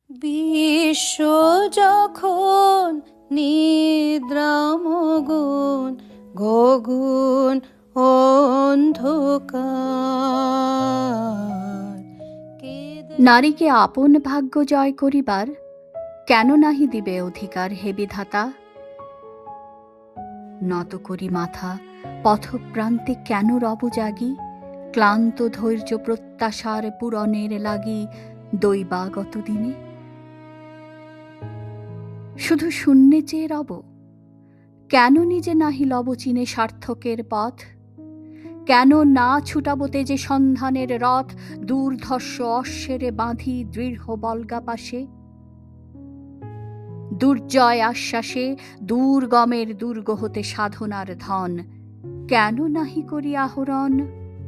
বিশ্ব যখন নিদ্রামগ্ন, গগন অন্ধকার। নারীকে আপন ভাগ্য জয় করিবার কেন নাহি দিবে অধিকার হে বিধাতা? নত করি মাথা পথপ্রান্তে কেন রব জাগি, ক্লান্ত ধৈর্য প্রত্যাশার পূরণের লাগি দৈবাগত দিনে? শুধু শূন্যে চেয়ে রব? কেন নিজে নাহি লব চিনে সার্থকের পথ? কেন না ছুটাব তেজে সন্ধানের রথ, দুর্ধর্ষ অশ্বেরে বাঁধি দৃঢ় বল্গা পাশে? দুর্জয় আশ্বাসে দুর্গমের দুর্গ হতে সাধনার ধন কেন নাহি করি আহরণ,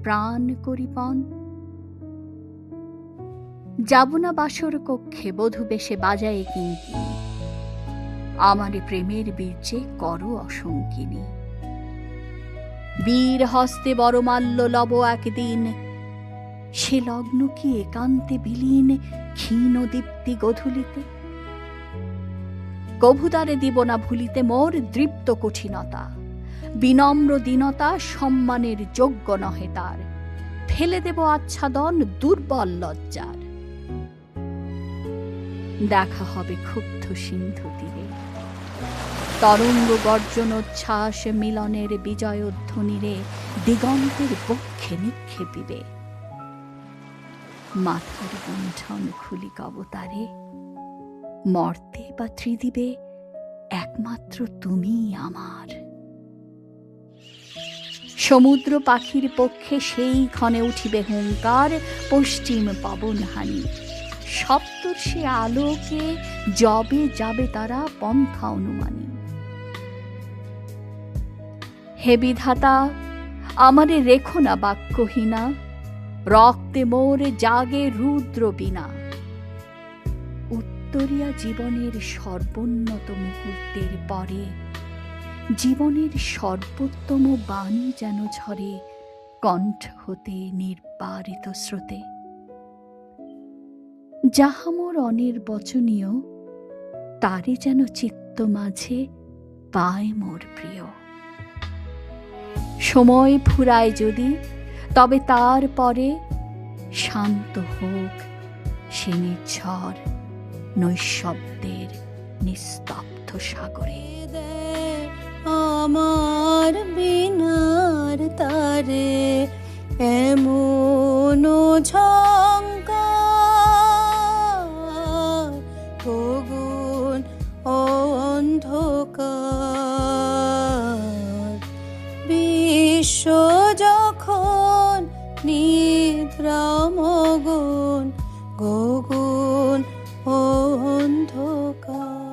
প্রাণ করি পণ? যাব না বাসর কক্ষে বধূ বেশে বাজায়ে কিঙ্কিণী, আমারে প্রেমের বীর্যে করো অসঙ্কিনী। বীর হস্তে বরমাল্য লব একদিন, সে লগ্ন কি একান্তে বিলীন ক্ষীণ দীপ্তি গধূলিতে? কভুতারে দিব না ভুলিতে মোর দৃপ্ত কঠিনতা, বিনম্র দীনতা সম্মানের যোগ্য নহে তার, ফেলে দেব আচ্ছাদন দুর্বল লজ্জার। দেখা হবে ক্ষুব্ধ সিন্ধু তীরে, তরঙ্গ গর্জনোচ্ছ্বাস মিলনের বিজয়োধ্বনিরে দিগন্তের বক্ষে নিক্ষেপিবে। মাথার গুঞ্জন খুলি কবতারে, মর্তে বা ত্রিদিবে একমাত্র তুমিই আমার। সমুদ্র পাখির পক্ষে সেই ক্ষণে উঠিবে হুঙ্কার, পশ্চিম পবন হানি সপ্তর্ষি আলোকে যবে যাবে তারা পন্থা অনুমানী। হে বিধাতা, আমারে রেখো না বাক্যহীনা, রক্তে মোরে জাগে রুদ্র বীণা। উত্তরিয়া জীবনের সর্বোন্নত মুহূর্তের পরে জীবনের সর্বোত্তম বাণী যেন ঝরে কণ্ঠ হতে নির্বারিত স্রোতে। যাহা মোর অনির্বচনীয় তারে যেন চিত্ত মাঝে পায় মোর প্রিয়। সময় ফুরায় যদি, তবে তার পরে শান্ত হোক সে নিঝড় নৈঃশব্দের নিস্তব্ধ সাগরে। আমার বিনার তারে এমন ঝঙ্কার, গগন অন্ধকার। বিশ্ব যখন নিদ্রামগ্ন, গগন অন্ধকার।